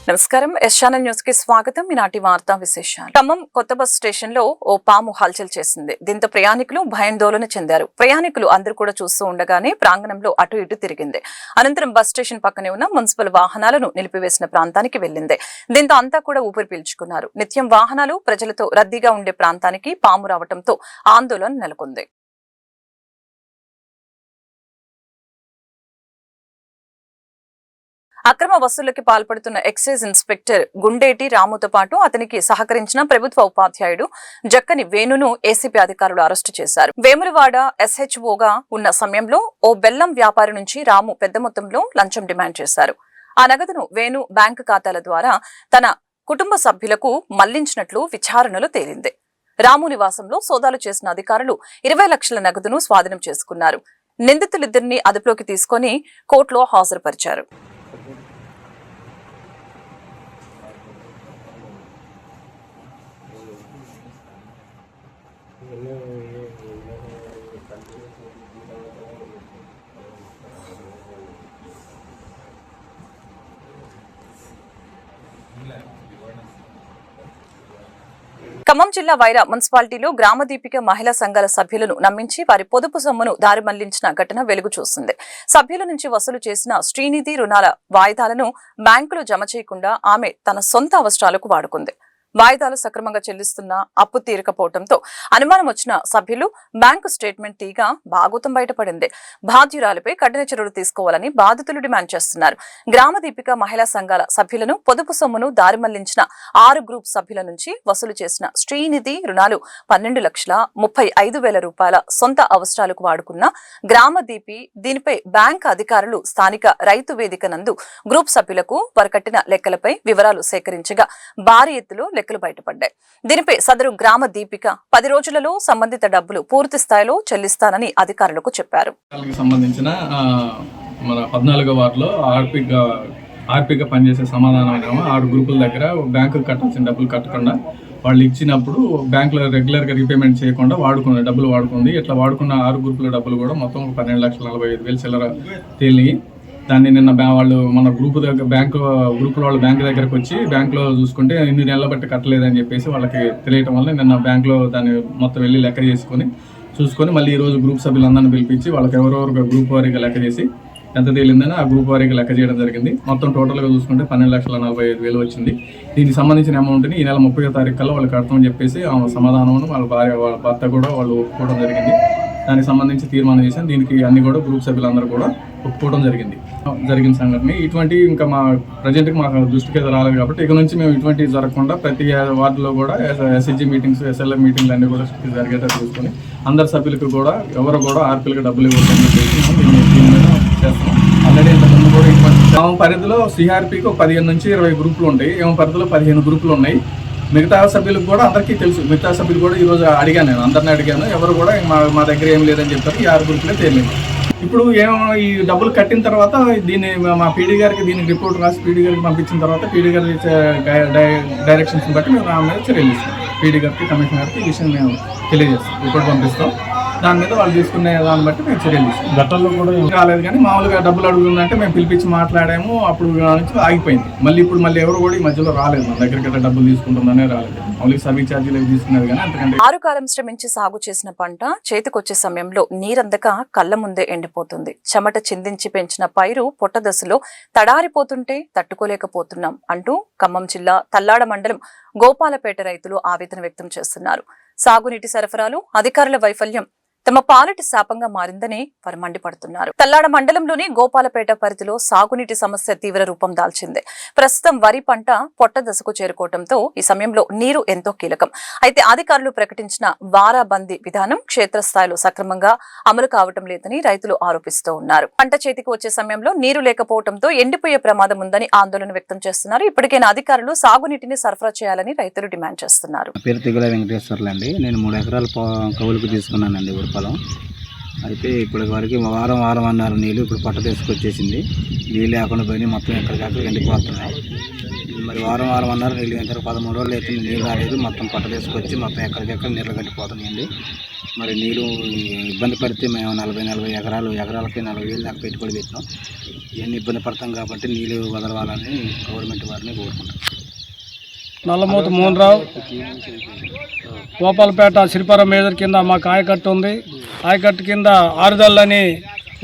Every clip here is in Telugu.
నమస్కారం ఎస్ ఛానల్ న్యూస్ కి స్వాగతం. ఈనాటి వార్తా విశేషాలు. ఖమ్మం కొత్త బస్ స్టేషన్ లో ఓ పాము హల్చల్ చేసింది. దీంతో ప్రయాణికులు భయాందోళన చెందారు. ప్రయాణికులు అందరూ కూడా చూస్తూ ఉండగానే ప్రాంగణంలో అటు ఇటు తిరిగింది. అనంతరం బస్ స్టేషన్ పక్కనే ఉన్న మున్సిపల్ వాహనాలను నిలిపివేసిన ప్రాంతానికి వెళ్లింది. దీంతో అంతా కూడా ఊపిరి పీల్చుకున్నారు. నిత్యం వాహనాలు ప్రజలతో రద్దీగా ఉండే ప్రాంతానికి పాము రావడంతో ఆందోళన నెలకొంది. అక్రమ వసూళ్లకి పాల్పడుతున్న ఎక్సైజ్ ఇన్స్పెక్టర్ గుండేటి రాముతో పాటు అతనికి సహకరించిన ప్రభుత్వ ఉపాధ్యాయుడు జక్కని వేణును ఏసీపీ అధికారులు అరెస్టు చేశారు. వేములవాడ ఎస్హెచ్ఓగా ఉన్న సమయంలో ఓ బెల్లం వ్యాపారి నుంచి రాము పెద్ద మొత్తంలో లంచం డిమాండ్ చేశారు. ఆ నగదును వేణు బ్యాంకు ఖాతాల ద్వారా తన కుటుంబ సభ్యులకు మళ్లించినట్లు విచారణలో తేలింది. రాము నివాసంలో సోదాలు చేసిన అధికారులు 20 లక్షల నగదును స్వాధీనం చేసుకున్నారు. నిందితులిద్దరిని అదుపులోకి తీసుకుని కోర్టులో హాజరుపరిచారు. ఖమ్మం జిల్లా వైరా మున్సిపాలిటీలో గ్రామ దీపిక మహిళా సంఘాల సభ్యులను నమ్మించి వారి పొదుపు సొమ్మును దారి మళ్లించిన ఘటన వెలుగు చూసింది. సభ్యుల నుంచి వసూలు చేసిన శ్రీనిధి రుణాల వాయిదాలను బ్యాంకులో జమ చేయకుండా ఆమె తన సొంత అవసరాలకు వాడుకుంది. వాయిదాలు సక్రమంగా చెల్లిస్తున్న అప్పు తీరకపోవడంతో అనుమానం వచ్చిన సభ్యులు బ్యాంకు స్టేట్మెంట్ తీగా భాగోతం బయటపడింది. బాధ్యురాలపై కఠిన చర్యలు తీసుకోవాలని బాధితులు డిమాండ్ చేస్తున్నారు. గ్రామ దీపిక మహిళా సంఘాల సభ్యులను పొదుపు సొమ్మును దారి మళ్లించిన 6 గ్రూప్ సభ్యుల నుంచి వసూలు చేసిన శ్రీనిధి రుణాలు 12,35,000 రూపాయల సొంత అవసరాలకు వాడుకున్న గ్రామ దీపి దీనిపై బ్యాంకు అధికారులు స్థానిక రైతు వేదిక నందు గ్రూప్ సభ్యులకు వారు కట్టిన లెక్కలపై వివరాలు సేకరించగా భారీ ఎత్తులో లెక్కలు బయటపడ్డాయి. దీనిపై సదరు గ్రామ దీపిక 10 రోజులలో సంబంధిత డబ్బులు పూర్తి స్థాయిలో చెల్లిస్తానని అధికారులకు చెప్పారు. సంబంధించిన మన 14వ వార్డులో ఆర్పిగా పనిచేసే సమాధానం 6 గ్రూపుల దగ్గర బ్యాంకు కట్టాల్సిన డబ్బులు కట్టకుండా వాళ్ళు ఇచ్చినప్పుడు బ్యాంకులో రెగ్యులర్గా రీపేమెంట్ చేయకుండా డబ్బులు వాడుకుంది. ఇట్లా వాడుకున్న 6 గ్రూపుల డబ్బులు కూడా మొత్తం 12,45,000 చిల్లర తేలినాయి. దాన్ని నిన్న వాళ్ళు మన గ్రూప్ వాళ్ళు బ్యాంక్ దగ్గరకు వచ్చి బ్యాంకులో చూసుకుంటే ఇన్ని నెలల బట్టి కట్టలేదని చెప్పేసి వాళ్ళకి తెలియటం వల్ల నిన్న బ్యాంకులో దాన్ని మొత్తం వెళ్ళి లెక్క చూసుకొని మళ్ళీ ఈరోజు గ్రూప్ సభ్యులందరినీ పిలిపించి వాళ్ళకి ఎవరెవరు గ్రూప్ వారీగా లెక్క చేసి ఎంత తేలిందని ఆ గ్రూప్ వారీగా లెక్క చేయడం జరిగింది. మొత్తం టోటల్గా చూసుకుంటే 12,45,000 వచ్చింది. దీనికి సంబంధించిన అమౌంట్ని ఈ నెల 30వ తారీఖు కల్లా వాళ్ళకి కడతామని చెప్పేసి సమాధానం వాళ్ళ భర్త కూడా వాళ్ళు ఒప్పుకోవడం జరిగింది. దానికి సంబంధించి తీర్మానం చేశాను. దీనికి అన్ని కూడా గ్రూప్ సభ్యులందరూ కూడా ఒప్పుకోవడం జరిగిన సంఘటన. ఇటువంటి ఇంకా మా ప్రజెంట్కి మాకు దృష్టికి అయితే రాలేదు కాబట్టి ఇక నుంచి మేము ఇటువంటి జరగకుండా ప్రతి వార్డులో కూడా ఎస్హెచ్జి మీటింగ్స్ ఎస్ఎల్ఎం మీటింగ్లు అన్నీ కూడా జరిగేటట్టు చూసుకొని అందరి సభ్యులకు కూడా ఎవరు కూడా ఆర్పీలకు డబ్బులు ఇవ్వడానికి చేస్తాం. ఆల్రెడీ ఇంతకుముందు కూడా ఇటువంటి పరిధిలో సిఆర్పీకి 15 నుంచి 20 గ్రూపులు ఉంటాయి. ఏమో పరిధిలో 15 గ్రూపులు ఉన్నాయి. మిగతా సభ్యులకు కూడా అందరికీ తెలుసు. మిగతా సభ్యులు కూడా ఈరోజు అడిగాను, నేను అందరిని అడిగాను. ఎవరు కూడా మా దగ్గర ఏం లేదని చెప్పారు. ఈ 6 గ్రూపులే తేలేదు. ఇప్పుడు ఈ డబ్బులు కట్టిన తర్వాత దీన్ని మా పీడీ గారికి దీనికి రిపోర్ట్ రాసి పీడీ గారికి పంపించిన తర్వాత పీడీ గారి డైరెక్షన్స్ బట్టి మేము ఆ మీద చర్యలు ఇస్తాం. పీడీ గారికి కమిషనర్ గారికి ఈ విషయం మేము తెలియజేస్తాం, రిపోర్ట్ పంపిస్తాం. దాని మీద వాళ్ళు తీసుకునే దాన్ని బట్టి మేము చర్యలు ఇస్తాం. గతంలో కూడా రాలేదు కానీ మామూలుగా డబ్బులు అడుగుతుందంటే మేము పిలిపించి మాట్లాడాము. అప్పుడు నుంచి ఆగిపోయింది. మళ్ళీ ఎవరు కూడా ఈ మధ్యలో రాలేదు. మన దగ్గరికి డబ్బులు తీసుకుంటుందనే రాలేదు. మౌలిక సర్వీస్ ఛార్జీలు తీసుకునేది కానీ అంతకంటే 6 కాలం శ్రమించి సాగు చేసిన పంట చేతికొచ్చే సమయంలో నీరందక కళ్ల ముందే ఎండిపోతుంది. చెమట చిందించి పెంచిన పైరు పొట్ట దశలో తడారిపోతుంటే తట్టుకోలేకపోతున్నాం అంటూ ఖమ్మం జిల్లా తల్లాడ మండలం గోపాలపేట రైతులు ఆవేదన వ్యక్తం చేస్తున్నారు. సాగునీటి సరఫరాలు అధికారుల వైఫల్యం తమ పాలిటి శాపంగా మారిందని వారు మండిపడుతున్నారు. తల్లాడ మండలంలోని గోపాలపేట పరిధిలో సాగునీటి సమస్య తీవ్ర రూపం దాల్చింది. ప్రస్తుతం వరి పంట పొట్ట దశకు చేరుకోవడంతో ఈ సమయంలో నీరు ఎంతో కీలకం. అయితే అధికారులు ప్రకటించిన వారాబందీ విధానం క్షేత్రస్థాయిలో సక్రమంగా అమలు కావటం లేదని రైతులు ఆరోపిస్తూ ఉన్నారు. పంట చేతికి వచ్చే సమయంలో నీరు లేకపోవడంతో ఎండిపోయే ప్రమాదం ఉందని ఆందోళన వ్యక్తం చేస్తున్నారు. ఇప్పటికైనా అధికారులు సాగునీటిని సరఫరా చేయాలని రైతులు డిమాండ్ చేస్తున్నారు. పేరు తిగుల వెంకటేశ్వర్లు అండి. నేను 3 ఎకరాల కౌలుకు తీసుకున్నానండి పొలం. అయితే ఇప్పటి వరకు వారం వారం అన్నారు నీళ్ళు, ఇప్పుడు పట్ట తీసుకొచ్చేసింది. నీళ్ళు లేకుండా పోయి మొత్తం ఎక్కడికక్కడ ఎండిపోతున్నాయి. మరి వారం వారం అన్నారు నీళ్ళు, ఎంత 13 రోజులు అయితే నీళ్ళు రాలేదు. మొత్తం పట్ట తీసుకొచ్చి మొత్తం ఎక్కడికెక్కడ నీళ్ళు కట్టిపోతున్నాయండి. మరి నీళ్ళు ఇబ్బంది పడితే మేము 40 ఎకరాలకి 40,000 దాకా పెట్టుబడి పెట్టినాం. ఇవన్నీ ఇబ్బంది పడతాం కాబట్టి నీళ్ళు వదలవాలని గవర్నమెంట్ వారిని కోరుకుంటాం. నల్లమూత మోహన్రావు, గోపాలపేట సిరిపురం మేజర్ కింద మాకు ఆయకట్టు ఉంది. ఆయకట్టు కింద ఆరుదళ్ళని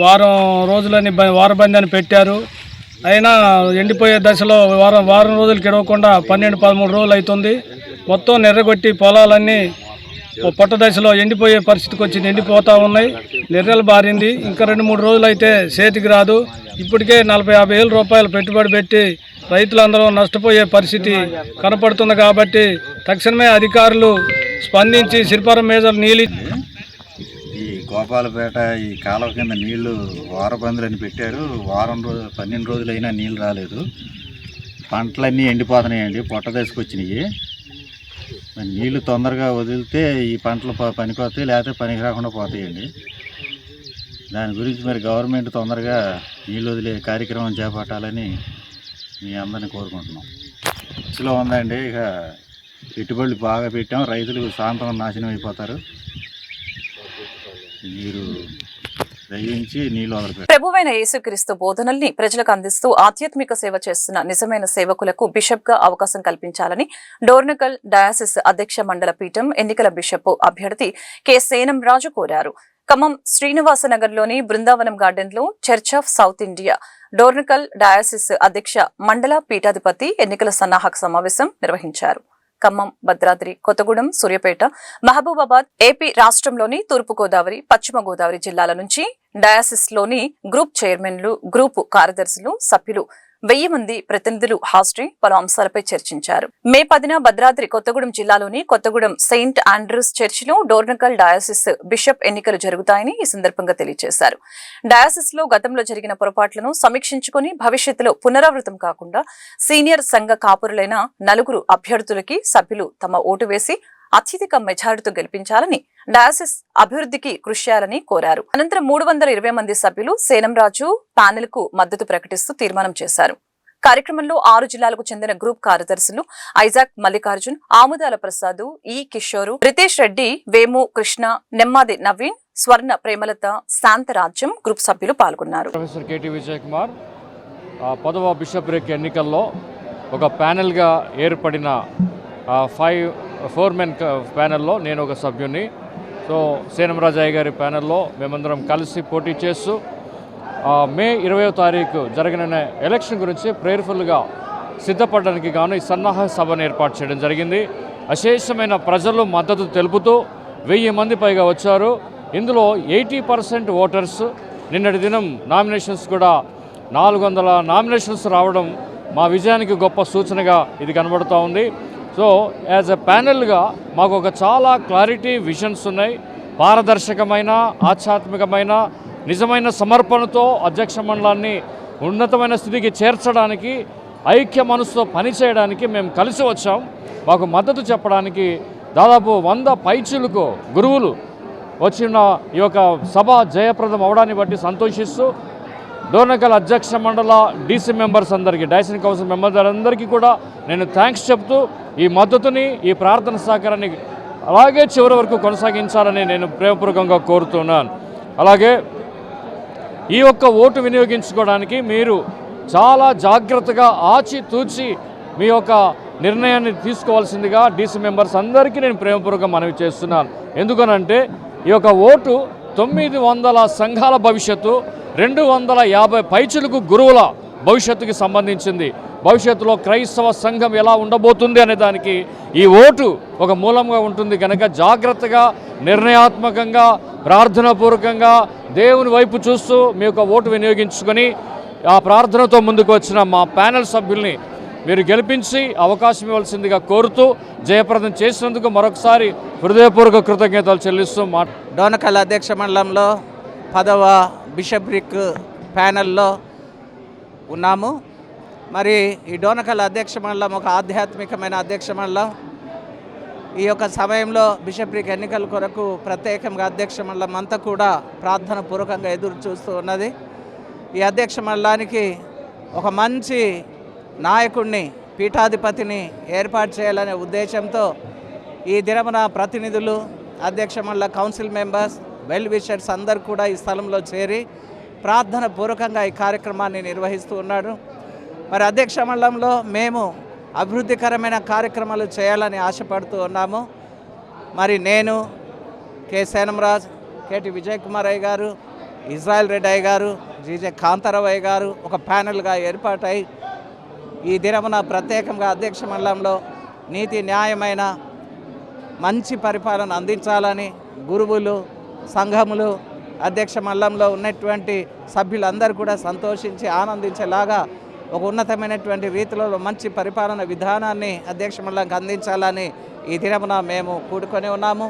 వారం రోజులని వారబంది అని పెట్టారు. అయినా ఎండిపోయే దశలో వారం రోజులు కిడవకుండా 12-13 రోజులు అవుతుంది. మొత్తం నెర్రగొట్టి పొలాలన్నీ పొట్ట దశలో ఎండిపోయే పరిస్థితికి వచ్చింది, ఎండిపోతూ ఉన్నాయి. నెర్రెలు బారింది. ఇంకా 2-3 రోజులు అయితే చేతికి రాదు. ఇప్పటికే 40,000-50,000 రూపాయలు పెట్టుబడి పెట్టి రైతులందరూ నష్టపోయే పరిస్థితి కనపడుతుంది. కాబట్టి తక్షణమే అధికారులు స్పందించి సిరిపురం మేజర్ నీళ్ళు ఈ గోపాలపేట ఈ కాలువ కింద నీళ్లు వారబందులని పెట్టారు. 12 రోజులైనా నీళ్ళు రాలేదు. పంటలన్నీ ఎండిపోతున్నాయండి, పొట్ట దశకొచ్చినాయి. నీళ్లు తొందరగా వదిలితే ఈ పంటలు పనికొస్తాయి, లేకపోతే పనికి రాకుండా పోతాయండి. దాని గురించి మరి గవర్నమెంట్ తొందరగా నీళ్ళు వదిలే కార్యక్రమం చేపట్టాలని మీ అందరిని కోరుకుంటున్నాం. ఖర్చులో ఉందండి. ఇక పెట్టుబడులు బాగా పెట్టాం, రైతులు సాయంత్రం నాశనం అయిపోతారు. మీరు దయించి నీళ్ళు వదిలిపెట్టారు. ప్రభువైన యేసుక్రీస్తు బోధనల్ని ప్రజలకు అందిస్తూ ఆధ్యాత్మిక సేవ చేస్తున్న నిజమైన సేవకులకు బిషప్ గా అవకాశం కల్పించాలని డోర్నకల్ డయాసిస్ అధ్యక్ష మండల పీఠం ఎన్నికల బిషప్ అభ్యర్థి కె సేనం రాజు కోరారు. ఖమ్మం శ్రీనివాసనగర్లోని బృందావనం గార్డెన్ లో church of south India Dornakal diocese అధ్యక్ష మండల పీఠాధిపతి ఎన్నికల సన్నాహక సమావేశం నిర్వహించారు. ఖమ్మం, భద్రాద్రి కొత్తగూడెం, సూర్యాపేట, మహబూబాబాద్, ఏపీ రాష్ట్రంలోని తూర్పుగోదావరి, పశ్చిమ గోదావరి జిల్లాల నుంచి డయాసిస్ లోని గ్రూప్ చైర్మన్లు, గ్రూపు కార్యదర్శులు, సభ్యులు 1000 మంది ప్రతినిధులు హాజరై పలు అంశాలపై చర్చించారు. మే 10న భద్రాద్రి కొత్తగూడెం జిల్లాలోని కొత్తగూడెం సెయింట్ ఆండ్రూస్ చర్చిలో డోర్నకల్ డయాసిస్ బిషప్ ఎన్నికలు జరుగుతాయని ఈ సందర్భంగా తెలియజేశారు. డయాసిస్ లో గతంలో జరిగిన పొరపాట్లను సమీక్షించుకుని భవిష్యత్తులో పునరావృతం కాకుండా సీనియర్ సంఘ కాపురులైన 4 అభ్యర్థులకి సభ్యులు తమ ఓటు వేసి అత్యధిక మెజారిటీతో గెలిపించాలని, డయాసిస్ అభివృద్ధికి కృషి చేయాలని కోరారు. అనంతరం 320 మంది సభ్యులు సేనంరాజు ప్యానెల్ కు మద్దతు ప్రకటిస్తూ తీర్మానం చేశారు. కార్యక్రమంలో 6 జిల్లాలకు చెందిన గ్రూప్ కార్యదర్శులు ఐజాక్ మల్లికార్జున్, ఆముదాల ప్రసాద్, ఈ కిషోరు, రితేష్ రెడ్డి, వేము కృష్ణ, నెమ్మాది నవీన్, స్వర్ణ ప్రేమలత, శాంతరాజ్యం గ్రూప్ సభ్యులు పాల్గొన్నారు. ప్రొఫెసర్ కేటీ విజయ్ కుమార్ 10వ బిషప్ రేక్ ఎన్నికల్లో ఒక ప్యానెల్గా ఏర్పడిన 4 మెన్ ప్యానెల్లో నేను ఒక సభ్యుని. సో సేనంరాజయ్య గారి ప్యానెల్లో మేమందరం కలిసి పోటీ చేస్తూ మే 20వ తారీఖు జరగనున్న ఎలక్షన్ గురించి ప్రేయర్ఫుల్గా సిద్ధపడడానికి గాను ఈ సన్నాహక సభను ఏర్పాటు చేయడం జరిగింది. అశేషమైన ప్రజలు మద్దతు తెలుపుతూ 1000 మంది పైగా వచ్చారు. ఇందులో 80% ఓటర్స్. నిన్నటి దినం నామినేషన్స్ కూడా 400 నామినేషన్స్ రావడం మా విజయానికి గొప్ప సూచనగా ఇది కనబడుతూ ఉంది. సో యాజ్ ఎ ప్యానెల్గా మాకు ఒక చాలా క్లారిటీ విజన్స్ ఉన్నాయి. పారదర్శకమైన, ఆధ్యాత్మికమైన, నిజమైన సమర్పణతో అధ్యక్ష మండలాన్ని ఉన్నతమైన స్థితికి చేర్చడానికి, ఐక్య మనసుతో పనిచేయడానికి మేము కలిసి వచ్చాం. మాకు మద్దతు చెప్పడానికి దాదాపు 100 పైచిలకు గురువులు వచ్చిన ఈ యొక్క సభ జయప్రదం అవడాన్ని బట్టి సంతోషిస్తూ డోర్నకల్ అధ్యక్ష మండల డీసీ మెంబర్స్ అందరికీ, డైసన్ కౌన్సిల్ మెంబర్స్ అందరికీ కూడా నేను థ్యాంక్స్ చెప్తూ ఈ మద్దతుని, ఈ ప్రార్థన సహకారాన్ని అలాగే చివరి వరకు కొనసాగించాలని నేను ప్రేమపూర్వకంగా కోరుతున్నాను. అలాగే ఈ యొక్క ఓటు వినియోగించుకోవడానికి మీరు చాలా జాగ్రత్తగా ఆచితూచి మీ యొక్క నిర్ణయాన్ని తీసుకోవాల్సిందిగా డీసీ మెంబర్స్ అందరికీ నేను ప్రేమపూర్వకంగా మనవి చేస్తున్నాను. ఎందుకనంటే ఈ యొక్క ఓటు 900 సంఘాల భవిష్యత్తు, 250 పైచులకు గురువుల భవిష్యత్తుకి సంబంధించింది. భవిష్యత్తులో క్రైస్తవ సంఘం ఎలా ఉండబోతుంది అనే దానికి ఈ ఓటు ఒక మూలంగా ఉంటుంది. కనుక జాగ్రత్తగా, నిర్ణయాత్మకంగా, ప్రార్థనాపూర్వకంగా దేవుని వైపు చూస్తూ మీ యొక్క ఓటు వినియోగించుకొని ఆ ప్రార్థనతో ముందుకు వచ్చిన మా ప్యానెల్ సభ్యుల్ని మీరు గెలిపించి అవకాశం ఇవ్వాల్సిందిగా కోరుతూ జయప్రదం చేసినందుకు మరొకసారి హృదయపూర్వక కృతజ్ఞతలు చెల్లిస్తూ డోర్నకల్ అధ్యక్ష మండలంలో 10వ బిషప్ రిక్ ప్యానెల్లో ఉన్నాము. మరి ఈ డోర్నకల్ అధ్యక్ష మండలం ఒక ఆధ్యాత్మికమైన అధ్యక్ష మండలం. ఈ యొక్క సమయంలో బిషప్రిక్ ఎన్నికల కొరకు ప్రత్యేకంగా అధ్యక్ష మండలం అంతా కూడా ప్రార్థన పూర్వకంగా ఎదురు చూస్తూ ఉన్నది. ఈ అధ్యక్ష మండలానికి ఒక మంచి నాయకుడిని, పీఠాధిపతిని ఏర్పాటు చేయాలనే ఉద్దేశంతో ఈ దినమున ప్రతినిధులు, అధ్యక్ష మండల కౌన్సిల్ మెంబర్స్, వెల్ విషర్స్ అందరూ కూడా ఈ స్థలంలో చేరి ప్రార్థన పూర్వకంగా ఈ కార్యక్రమాన్ని నిర్వహిస్తూ ఉన్నారు. మరి అధ్యక్ష మండలంలో మేము అభివృద్ధికరమైన కార్యక్రమాలు చేయాలని ఆశపడుతూ ఉన్నాము. మరి నేను, కె సేనంరాజ్, కెటి విజయ్ కుమార్ అయ్య గారు, ఇజ్రాయెల్ రెడ్డి అయ్య గారు, జీజే కాంతారావు అయ్య గారు ఒక ప్యానెల్గా ఏర్పాటై ఈ దినమున ప్రత్యేకంగా అధ్యక్ష మండలంలో నీతి న్యాయమైన మంచి పరిపాలన అందించాలని గురువులు, సంఘములు, అధ్యక్ష మండలంలో ఉన్నటువంటి సభ్యులందరూ కూడా సంతోషించి ఆనందించేలాగా ఒక ఉన్నతమైనటువంటి రీతిలో మంచి పరిపాలన విధానాన్ని అధ్యక్ష మండలంకి అందించాలని ఈ దినమున మేము కూడుకొని ఉన్నాము.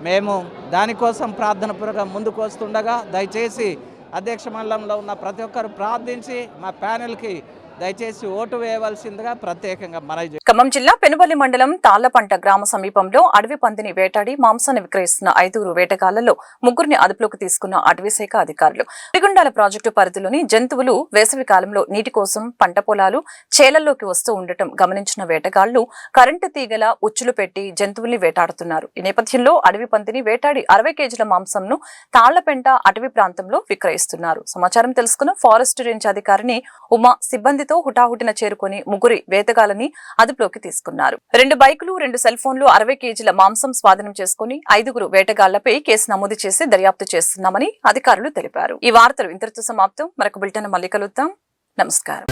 మేము దానికోసం ప్రార్థన పూర్వకంగా ముందుకు వస్తుండగా దయచేసి అధ్యక్ష మండలంలో ఉన్న ప్రతి ఒక్కరు ప్రార్థించి మా ప్యానెల్కి దయచేసి ఓటు వేయవలసిందిగా ప్రత్యేకంగా మనవి. ఖమ్మం జిల్లా పెనుబల్లి మండలం తాళ్లపంట గ్రామ సమీపంలో అడవి పందిని వేటాడి మాంసాన్ని విక్రయిస్తున్న 5 వేటగాళ్లలో 3 అదుపులోకి తీసుకున్న అటవీ శాఖ అధికారులు. రిగుండాల ప్రాజెక్టు పరిధిలోని జంతువులు వేసవి కాలంలో నీటి కోసం పంట పొలాలు, చేలల్లోకి వస్తూ ఉండటం గమనించిన వేటగాళ్లు కరెంటు తీగల ఉచ్చులు పెట్టి జంతువుల్ని వేటాడుతున్నారు. ఈ నేపథ్యంలో అడవి పందిని వేటాడి 60 కేజీల మాంసంను తాళ్లపెంట అటవీ ప్రాంతంలో విక్రయిస్తున్నారు. సమాచారం తెలుసుకున్న ఫారెస్ట్ రేంజ్ అధికారిని ఉమా సిబ్బంది హుటాహుటిన చేరుకుని 3 వేటగాళ్లని అదుపులోకి తీసుకున్నారు. 2 బైకులు, 2 సెల్ ఫోన్లు, 60 కేజీల మాంసం స్వాధీనం చేసుకుని 5 వేటగాళ్లపై కేసు నమోదు చేసి దర్యాప్తు చేస్తున్నామని అధికారులు తెలిపారు. ఈ వార్తలు ఇంతటితో సమాప్తం. మరొక బులెటిన్ మళ్ళీ కలుద్దాం. నమస్కారం.